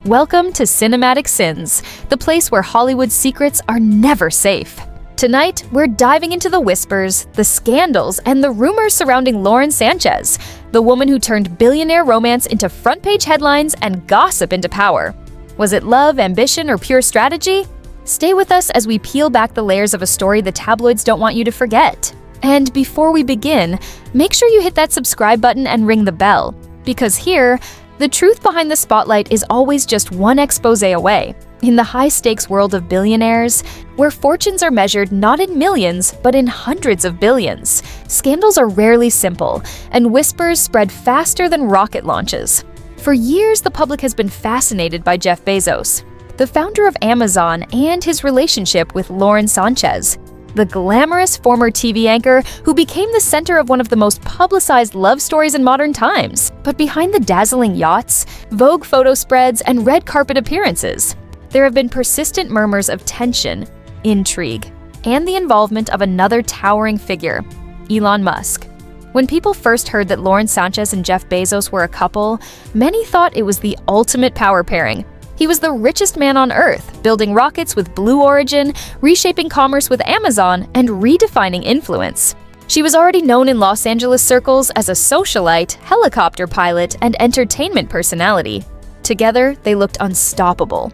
Welcome to Cinematic Sins, the place where Hollywood's secrets are never safe. Tonight, we're diving into the whispers, the scandals, and the rumors surrounding Lauren Sanchez, the woman who turned billionaire romance into front-page headlines and gossip into power. Was it love, ambition, or pure strategy? Stay with us as we peel back the layers of a story the tabloids don't want you to forget. And before we begin, make sure you hit that subscribe button and ring the bell, because here, the truth behind the spotlight is always just one exposé away. In the high-stakes world of billionaires, where fortunes are measured not in millions, but in hundreds of billions, scandals are rarely simple, and whispers spread faster than rocket launches. For years, the public has been fascinated by Jeff Bezos, the founder of Amazon, and his relationship with Lauren Sanchez, the glamorous former TV anchor who became the center of one of the most publicized love stories in modern times. But behind the dazzling yachts, Vogue photo spreads, and red carpet appearances, there have been persistent murmurs of tension, intrigue, and the involvement of another towering figure, Elon Musk. When people first heard that Lauren Sanchez and Jeff Bezos were a couple, many thought it was the ultimate power pairing. He was the richest man on Earth, building rockets with Blue Origin, reshaping commerce with Amazon, and redefining influence. She was already known in Los Angeles circles as a socialite, helicopter pilot, and entertainment personality. Together, they looked unstoppable.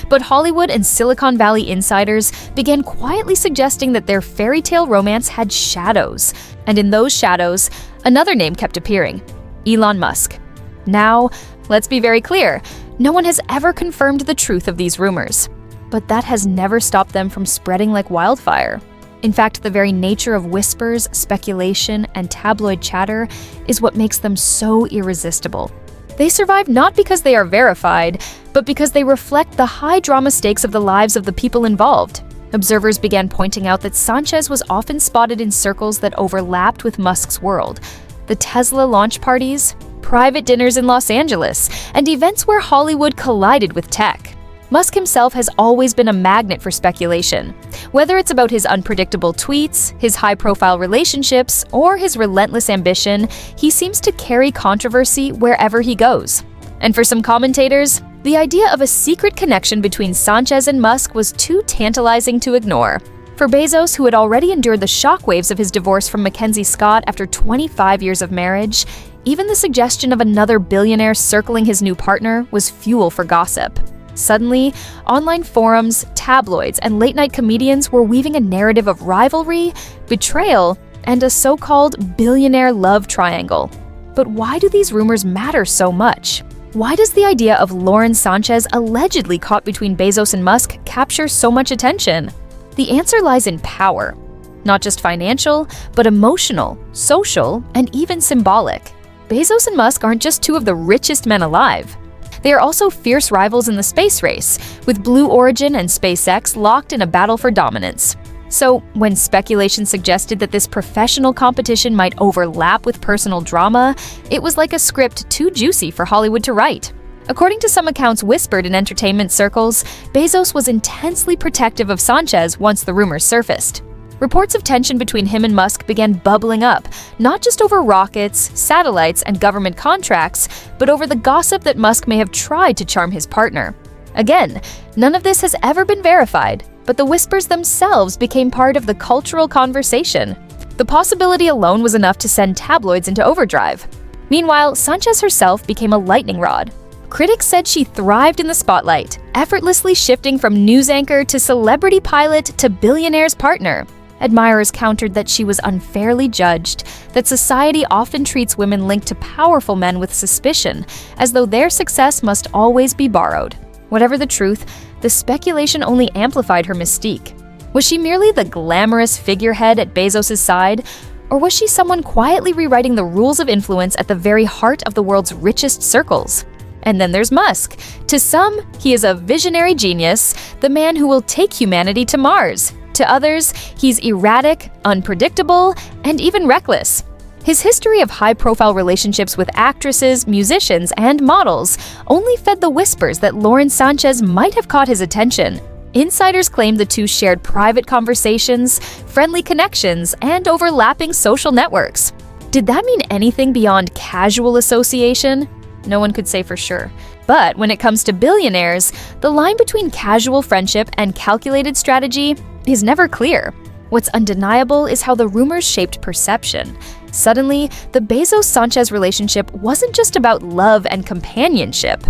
But Hollywood and Silicon Valley insiders began quietly suggesting that their fairy tale romance had shadows. And in those shadows, another name kept appearing: Elon Musk. Now, let's be very clear. No one has ever confirmed the truth of these rumors, but that has never stopped them from spreading like wildfire. In fact, the very nature of whispers, speculation, and tabloid chatter is what makes them so irresistible. They survive not because they are verified, but because they reflect the high drama stakes of the lives of the people involved. Observers began pointing out that Sanchez was often spotted in circles that overlapped with Musk's world. The Tesla launch parties, private dinners in Los Angeles, and events where Hollywood collided with tech. Musk himself has always been a magnet for speculation. Whether it's about his unpredictable tweets, his high-profile relationships, or his relentless ambition, he seems to carry controversy wherever he goes. And for some commentators, the idea of a secret connection between Sanchez and Musk was too tantalizing to ignore. For Bezos, who had already endured the shockwaves of his divorce from Mackenzie Scott after 25 years of marriage, even the suggestion of another billionaire circling his new partner was fuel for gossip. Suddenly, online forums, tabloids, and late-night comedians were weaving a narrative of rivalry, betrayal, and a so-called billionaire love triangle. But why do these rumors matter so much? Why does the idea of Lauren Sanchez allegedly caught between Bezos and Musk capture so much attention? The answer lies in power. Not just financial, but emotional, social, and even symbolic. Bezos and Musk aren't just two of the richest men alive. They are also fierce rivals in the space race, with Blue Origin and SpaceX locked in a battle for dominance. So, when speculation suggested that this professional competition might overlap with personal drama, it was like a script too juicy for Hollywood to write. According to some accounts whispered in entertainment circles, Bezos was intensely protective of Sanchez once the rumors surfaced. Reports of tension between him and Musk began bubbling up, not just over rockets, satellites, and government contracts, but over the gossip that Musk may have tried to charm his partner. Again, none of this has ever been verified, but the whispers themselves became part of the cultural conversation. The possibility alone was enough to send tabloids into overdrive. Meanwhile, Sanchez herself became a lightning rod. Critics said she thrived in the spotlight, effortlessly shifting from news anchor to celebrity pilot to billionaire's partner. Admirers countered that she was unfairly judged, that society often treats women linked to powerful men with suspicion, as though their success must always be borrowed. Whatever the truth, the speculation only amplified her mystique. Was she merely the glamorous figurehead at Bezos' side, or was she someone quietly rewriting the rules of influence at the very heart of the world's richest circles? And then there's Musk. To some, he is a visionary genius, the man who will take humanity to Mars. To others, he's erratic, unpredictable, and even reckless. His history of high-profile relationships with actresses, musicians, and models only fed the whispers that Lauren Sanchez might have caught his attention. Insiders claim the two shared private conversations, friendly connections, and overlapping social networks. Did that mean anything beyond casual association? No one could say for sure. But when it comes to billionaires, the line between casual friendship and calculated strategy is never clear. What's undeniable is how the rumors shaped perception. Suddenly, the Bezos-Sanchez relationship wasn't just about love and companionship.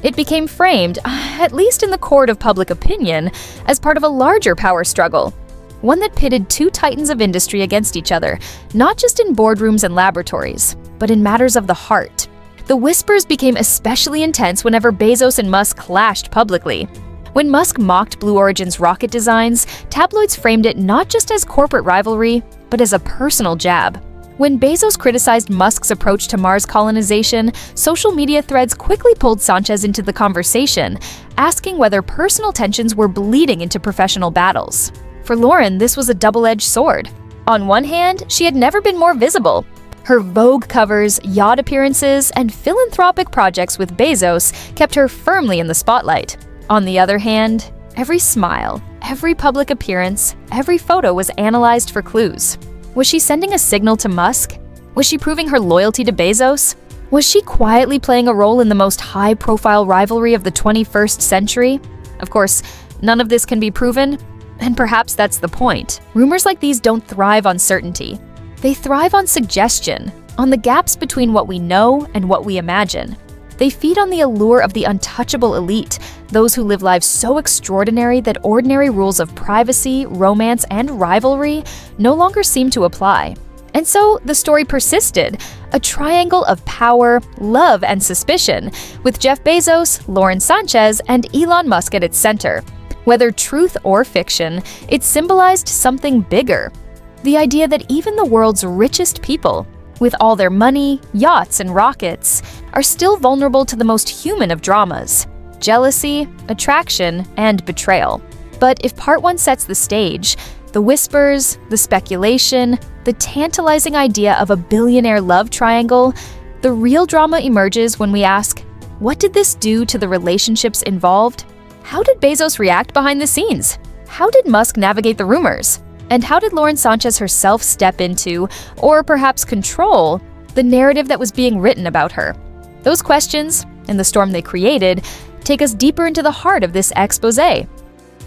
It became framed, at least in the court of public opinion, as part of a larger power struggle. One that pitted two titans of industry against each other, not just in boardrooms and laboratories, but in matters of the heart. The whispers became especially intense whenever Bezos and Musk clashed publicly. When Musk mocked Blue Origin's rocket designs, tabloids framed it not just as corporate rivalry, but as a personal jab. When Bezos criticized Musk's approach to Mars colonization, social media threads quickly pulled Sanchez into the conversation, asking whether personal tensions were bleeding into professional battles. For Lauren, this was a double-edged sword. On one hand, she had never been more visible. Her Vogue covers, yacht appearances, and philanthropic projects with Bezos kept her firmly in the spotlight. On the other hand, every smile, every public appearance, every photo was analyzed for clues. Was she sending a signal to Musk? Was she proving her loyalty to Bezos? Was she quietly playing a role in the most high-profile rivalry of the 21st century? Of course, none of this can be proven, and perhaps that's the point. Rumors like these don't thrive on certainty. They thrive on suggestion, on the gaps between what we know and what we imagine. They feed on the allure of the untouchable elite, those who live lives so extraordinary that ordinary rules of privacy, romance, and rivalry no longer seem to apply. And so the story persisted, a triangle of power, love, and suspicion, with Jeff Bezos, Lauren Sanchez, and Elon Musk at its center. Whether truth or fiction, it symbolized something bigger. The idea that even the world's richest people, with all their money, yachts, and rockets, are still vulnerable to the most human of dramas: jealousy, attraction, and betrayal. But if part one sets the stage, the whispers, the speculation, the tantalizing idea of a billionaire love triangle, the real drama emerges when we ask, what did this do to the relationships involved? How did Bezos react behind the scenes? How did Musk navigate the rumors? And how did Lauren Sanchez herself step into, or perhaps control, the narrative that was being written about her? Those questions, and the storm they created, take us deeper into the heart of this exposé.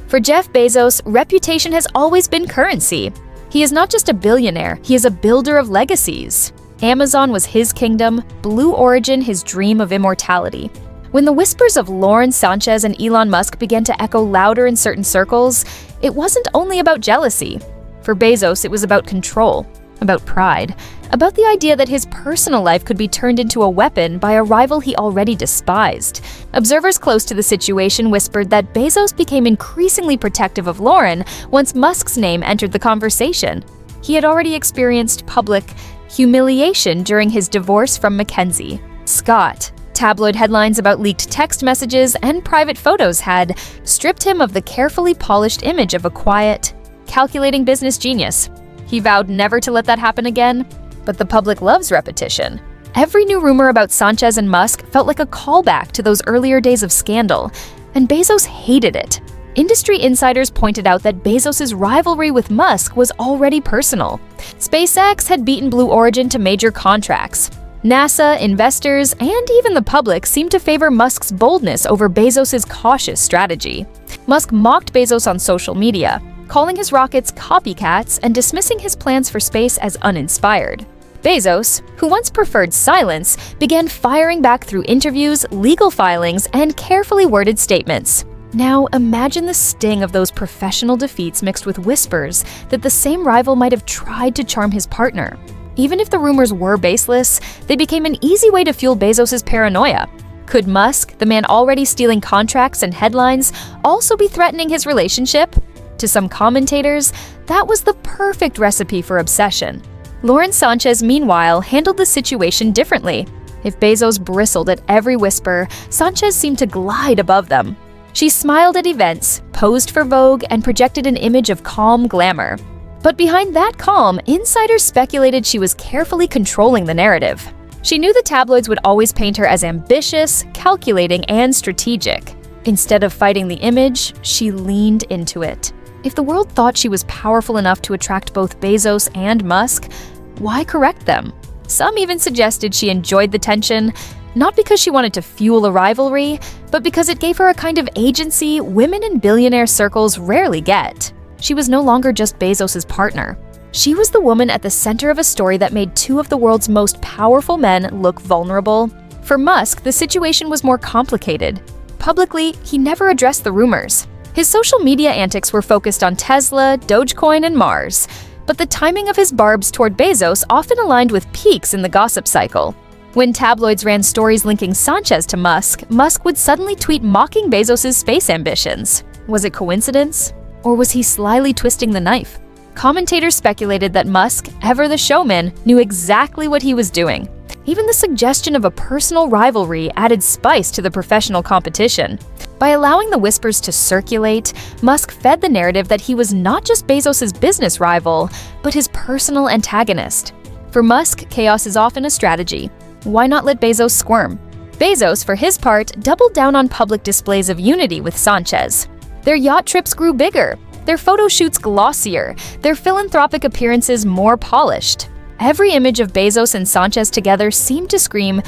For Jeff Bezos, reputation has always been currency. He is not just a billionaire, he is a builder of legacies. Amazon was his kingdom, Blue Origin his dream of immortality. When the whispers of Lauren Sanchez and Elon Musk began to echo louder in certain circles, it wasn't only about jealousy. For Bezos, it was about control, about pride, about the idea that his personal life could be turned into a weapon by a rival he already despised. Observers close to the situation whispered that Bezos became increasingly protective of Lauren once Musk's name entered the conversation. He had already experienced public humiliation during his divorce from Mackenzie Scott. Tabloid headlines about leaked text messages and private photos had stripped him of the carefully polished image of a quiet, calculating business genius. He vowed never to let that happen again, but the public loves repetition. Every new rumor about Sanchez and Musk felt like a callback to those earlier days of scandal, and Bezos hated it. Industry insiders pointed out that Bezos' rivalry with Musk was already personal. SpaceX had beaten Blue Origin to major contracts. NASA, investors, and even the public seemed to favor Musk's boldness over Bezos' cautious strategy. Musk mocked Bezos on social media, calling his rockets copycats and dismissing his plans for space as uninspired. Bezos, who once preferred silence, began firing back through interviews, legal filings, and carefully worded statements. Now imagine the sting of those professional defeats mixed with whispers that the same rival might have tried to charm his partner. Even if the rumors were baseless, they became an easy way to fuel Bezos' paranoia. Could Musk, the man already stealing contracts and headlines, also be threatening his relationship? To some commentators, that was the perfect recipe for obsession. Lauren Sanchez, meanwhile, handled the situation differently. If Bezos bristled at every whisper, Sanchez seemed to glide above them. She smiled at events, posed for Vogue, and projected an image of calm glamour. But behind that calm, insiders speculated she was carefully controlling the narrative. She knew the tabloids would always paint her as ambitious, calculating, and strategic. Instead of fighting the image, she leaned into it. If the world thought she was powerful enough to attract both Bezos and Musk, why correct them? Some even suggested she enjoyed the tension, Not because she wanted to fuel a rivalry, but because it gave her a kind of agency women in billionaire circles rarely get. She was no longer just Bezos' partner. She was the woman at the center of a story that made two of the world's most powerful men look vulnerable. For Musk, the situation was more complicated. Publicly, he never addressed the rumors. His social media antics were focused on Tesla, Dogecoin, and Mars. But the timing of his barbs toward Bezos often aligned with peaks in the gossip cycle. When tabloids ran stories linking Sanchez to Musk, Musk would suddenly tweet mocking Bezos' space ambitions. Was it coincidence? Or was he slyly twisting the knife? Commentators speculated that Musk, ever the showman, knew exactly what he was doing. Even the suggestion of a personal rivalry added spice to the professional competition. By allowing the whispers to circulate, Musk fed the narrative that he was not just Bezos' business rival, but his personal antagonist. For Musk, chaos is often a strategy. Why not let Bezos squirm? Bezos, for his part, doubled down on public displays of unity with Sanchez. Their yacht trips grew bigger, their photo shoots glossier, their philanthropic appearances more polished. Every image of Bezos and Sanchez together seemed to scream,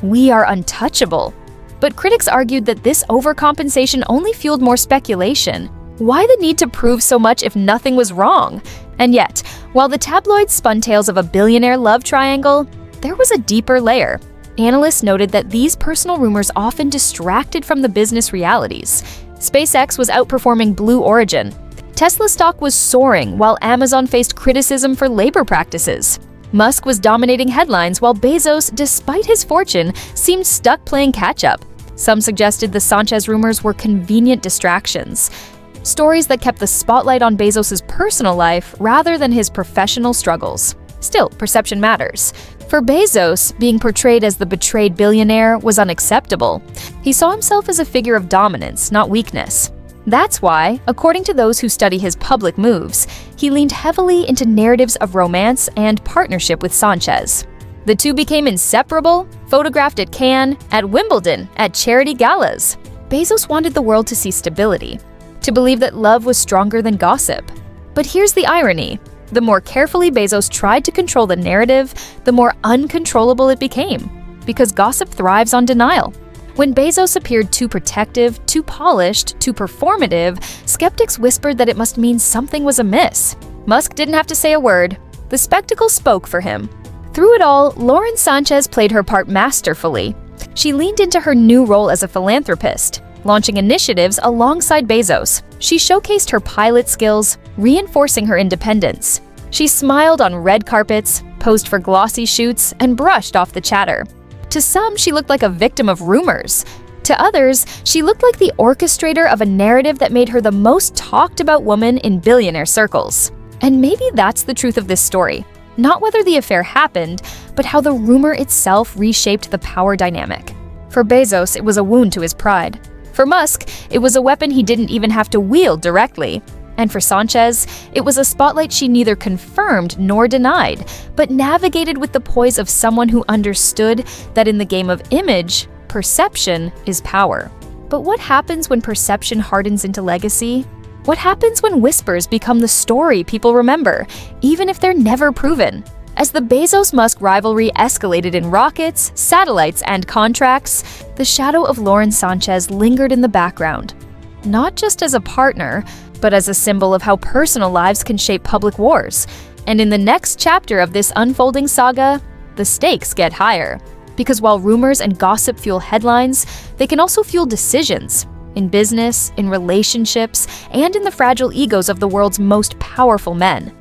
"We are untouchable." But critics argued that this overcompensation only fueled more speculation. Why the need to prove so much if nothing was wrong? And yet, while the tabloids spun tales of a billionaire love triangle, there was a deeper layer. Analysts noted that these personal rumors often distracted from the business realities. SpaceX was outperforming Blue Origin. Tesla stock was soaring while Amazon faced criticism for labor practices. Musk was dominating headlines while Bezos, despite his fortune, seemed stuck playing catch-up. Some suggested the Sanchez rumors were convenient distractions. Stories that kept the spotlight on Bezos' personal life rather than his professional struggles. Still, perception matters. For Bezos, being portrayed as the betrayed billionaire was unacceptable. He saw himself as a figure of dominance, not weakness. That's why, according to those who study his public moves, he leaned heavily into narratives of romance and partnership with Sanchez. The two became inseparable, photographed at Cannes, at Wimbledon, at charity galas. Bezos wanted the world to see stability, to believe that love was stronger than gossip. But here's the irony. The more carefully Bezos tried to control the narrative, the more uncontrollable it became, because gossip thrives on denial. When Bezos appeared too protective, too polished, too performative, skeptics whispered that it must mean something was amiss. Musk didn't have to say a word. The spectacle spoke for him. Through it all, Lauren Sanchez played her part masterfully. She leaned into her new role as a philanthropist, launching initiatives alongside Bezos. She showcased her pilot skills, reinforcing her independence. She smiled on red carpets, posed for glossy shoots, and brushed off the chatter. To some, she looked like a victim of rumors. To others, she looked like the orchestrator of a narrative that made her the most talked about woman in billionaire circles. And maybe that's the truth of this story. Not whether the affair happened, but how the rumor itself reshaped the power dynamic. For Bezos, it was a wound to his pride. For Musk, it was a weapon he didn't even have to wield directly. And for Sanchez, it was a spotlight she neither confirmed nor denied, but navigated with the poise of someone who understood that in the game of image, perception is power. But what happens when perception hardens into legacy? What happens when whispers become the story people remember, even if they're never proven? As the Bezos-Musk rivalry escalated in rockets, satellites, and contracts, the shadow of Lauren Sanchez lingered in the background. Not just as a partner, but as a symbol of how personal lives can shape public wars. And in the next chapter of this unfolding saga, the stakes get higher. Because while rumors and gossip fuel headlines, they can also fuel decisions. In business, in relationships, and in the fragile egos of the world's most powerful men.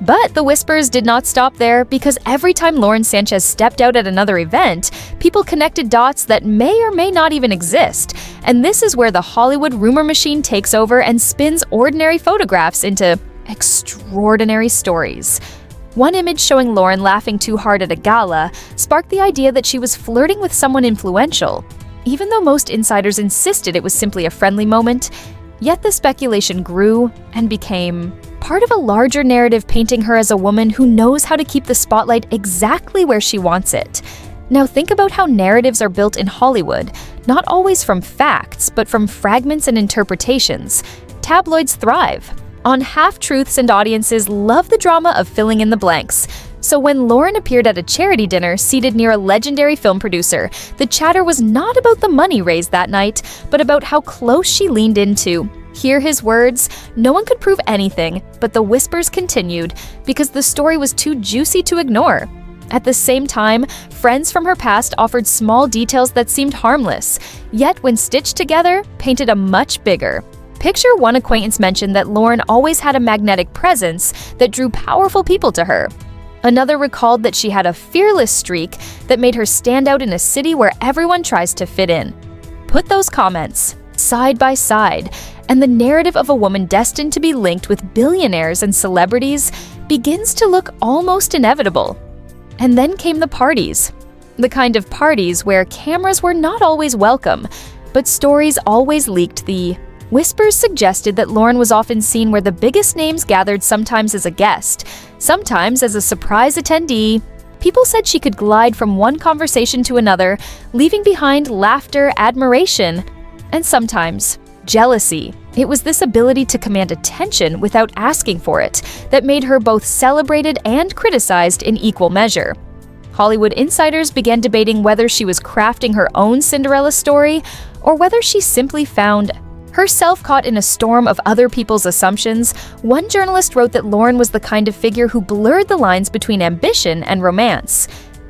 But the whispers did not stop there, because every time Lauren Sanchez stepped out at another event, people connected dots that may or may not even exist. And this is where the Hollywood rumor machine takes over and spins ordinary photographs into extraordinary stories. One image showing Lauren laughing too hard at a gala sparked the idea that she was flirting with someone influential. Even though most insiders insisted it was simply a friendly moment, yet the speculation grew and became part of a larger narrative painting her as a woman who knows how to keep the spotlight exactly where she wants it. Now think about how narratives are built in Hollywood, not always from facts, but from fragments and interpretations. Tabloids thrive on half-truths, and audiences love the drama of filling in the blanks. So when Lauren appeared at a charity dinner seated near a legendary film producer, the chatter was not about the money raised that night, but about how close she leaned into. Hear his words? No one could prove anything, but the whispers continued because the story was too juicy to ignore. At the same time, friends from her past offered small details that seemed harmless, yet when stitched together, painted a much bigger. Picture one acquaintance mentioned that Lauren always had a magnetic presence that drew powerful people to her. Another recalled that she had a fearless streak that made her stand out in a city where everyone tries to fit in. Put those comments side by side, and the narrative of a woman destined to be linked with billionaires and celebrities begins to look almost inevitable. And then came the parties. The kind of parties where cameras were not always welcome, but stories always leaked the whispers suggested that Lauren was often seen where the biggest names gathered, sometimes as a guest, sometimes as a surprise attendee. People said she could glide from one conversation to another, leaving behind laughter, admiration, and sometimes jealousy. It was this ability to command attention without asking for it that made her both celebrated and criticized in equal measure. Hollywood insiders began debating whether she was crafting her own Cinderella story or whether she simply found herself caught in a storm of other people's assumptions. One journalist wrote that Lauren was the kind of figure who blurred the lines between ambition and romance.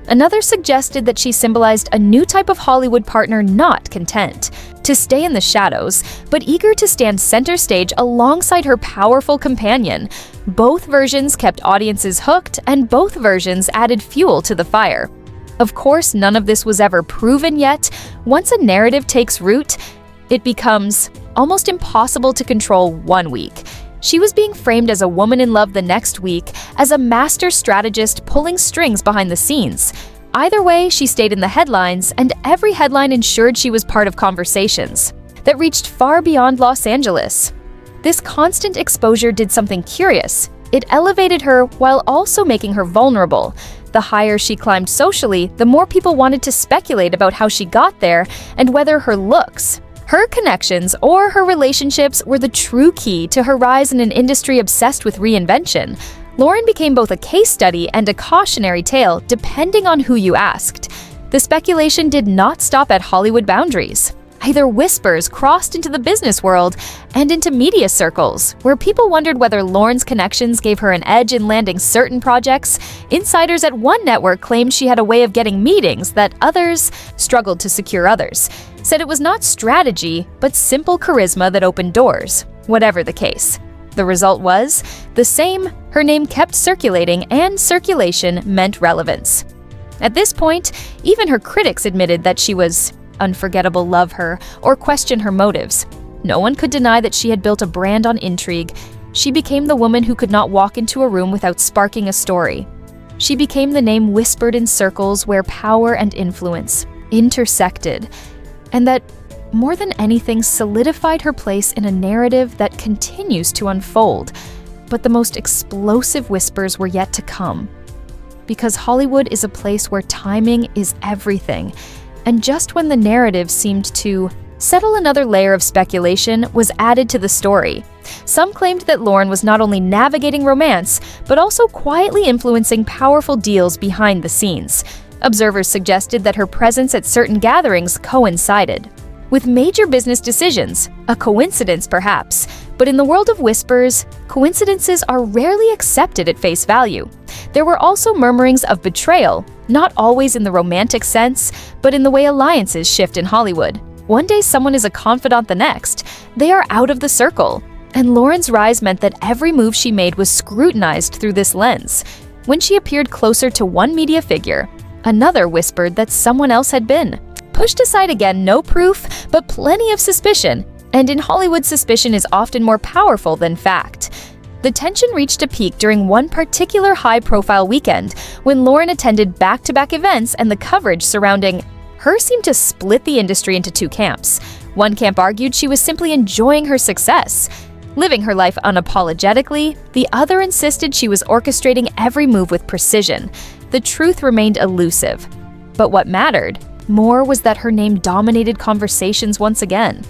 Another suggested that she symbolized a new type of Hollywood partner not content to stay in the shadows, but eager to stand center stage alongside her powerful companion. Both versions kept audiences hooked, and both versions added fuel to the fire. Of course, none of this was ever proven yet. Once a narrative takes root, it becomes almost impossible to control one week. She was being framed as a woman in love the next week, as a master strategist pulling strings behind the scenes. Either way, she stayed in the headlines, and every headline ensured she was part of conversations that reached far beyond Los Angeles. This constant exposure did something curious. It elevated her while also making her vulnerable. The higher she climbed socially, the more people wanted to speculate about how she got there and whether her looks, her connections, or her relationships were the true key to her rise in an industry obsessed with reinvention. Lauren became both a case study and a cautionary tale, depending on who you asked. The speculation did not stop at Hollywood boundaries. Either whispers crossed into the business world and into media circles, where people wondered whether Lauren's connections gave her an edge in landing certain projects. Insiders at one network claimed she had a way of getting meetings that others struggled to secure. Others said it was not strategy, but simple charisma that opened doors. Whatever the case, the result was the same. Her name kept circulating, and circulation meant relevance. At this point, even her critics admitted that she was unforgettable, love her, or question her motives. No one could deny that she had built a brand on intrigue. She became the woman who could not walk into a room without sparking a story. She became the name whispered in circles where power and influence intersected, and that, more than anything, solidified her place in a narrative that continues to unfold. But the most explosive whispers were yet to come. Because Hollywood is a place where timing is everything, and just when the narrative seemed to settle, another layer of speculation was added to the story. Some claimed that Lauren was not only navigating romance, but also quietly influencing powerful deals behind the scenes. Observers suggested that her presence at certain gatherings coincided with major business decisions. A coincidence, perhaps, but in the world of whispers, coincidences are rarely accepted at face value. There were also murmurings of betrayal, not always in the romantic sense, but in the way alliances shift in Hollywood. One day someone is a confidant, the next, they are out of the circle. And Lauren's rise meant that every move she made was scrutinized through this lens. When she appeared closer to one media figure, another whispered that someone else had been. Pushed aside again, no proof, but plenty of suspicion. And in Hollywood, suspicion is often more powerful than fact. The tension reached a peak during one particular high-profile weekend when Lauren attended back-to-back events, and the coverage surrounding her seemed to split the industry into two camps. One camp argued she was simply enjoying her success, living her life unapologetically. The other insisted she was orchestrating every move with precision. The truth remained elusive. But what mattered more was that her name dominated conversations once again.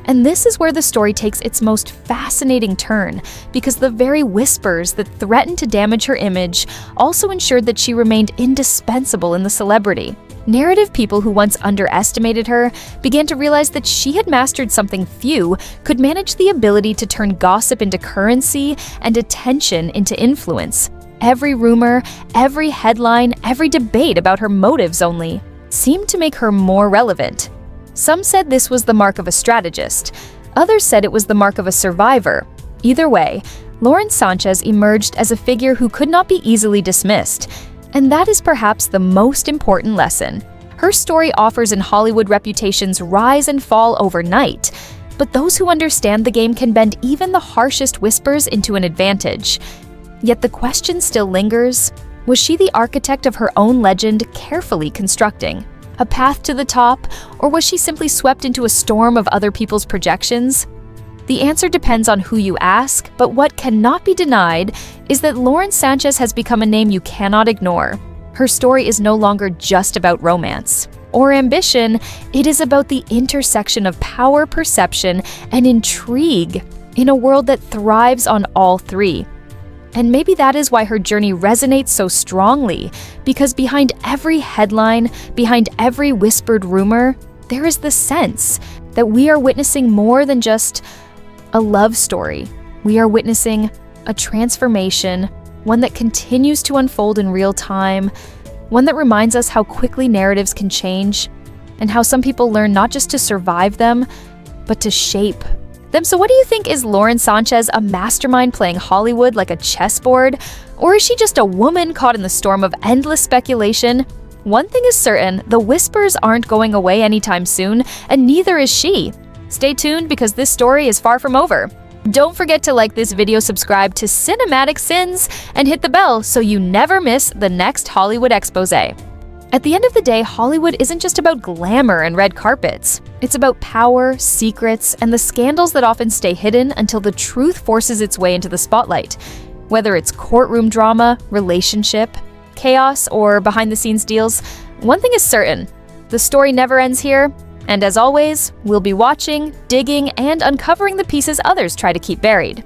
And this is where the story takes its most fascinating turn, because the very whispers that threatened to damage her image also ensured that she remained indispensable in the celebrity. Narrative people who once underestimated her began to realize that she had mastered something few could manage: the ability to turn gossip into currency and attention into influence. Every rumor, every headline, every debate about her motives only seemed to make her more relevant. Some said this was the mark of a strategist. Others said it was the mark of a survivor. Either way, Lauren Sanchez emerged as a figure who could not be easily dismissed. And that is perhaps the most important lesson. Her story offers in Hollywood reputations rise and fall overnight. But those who understand the game can bend even the harshest whispers into an advantage. Yet the question still lingers: was she the architect of her own legend, carefully constructing a path to the top, or was she simply swept into a storm of other people's projections? The answer depends on who you ask, but what cannot be denied is that Lauren Sanchez has become a name you cannot ignore. Her story is no longer just about romance or ambition, it is about the intersection of power, perception, and intrigue in a world that thrives on all three. And maybe that is why her journey resonates so strongly, because behind every headline, behind every whispered rumor, there is the sense that we are witnessing more than just a love story. We are witnessing a transformation, one that continues to unfold in real time, one that reminds us how quickly narratives can change, and how some people learn not just to survive them, but to shape them. So what do you think? Is Lauren Sanchez a mastermind playing Hollywood like a chessboard? Or is she just a woman caught in the storm of endless speculation? One thing is certain, the whispers aren't going away anytime soon, and neither is she. Stay tuned, because this story is far from over. Don't forget to like this video, subscribe to Cinematic Sins, and hit the bell so you never miss the next Hollywood expose. At the end of the day, Hollywood isn't just about glamour and red carpets. It's about power, secrets, and the scandals that often stay hidden until the truth forces its way into the spotlight. Whether it's courtroom drama, relationship, chaos, or behind-the-scenes deals, one thing is certain: the story never ends here. And as always, we'll be watching, digging, and uncovering the pieces others try to keep buried.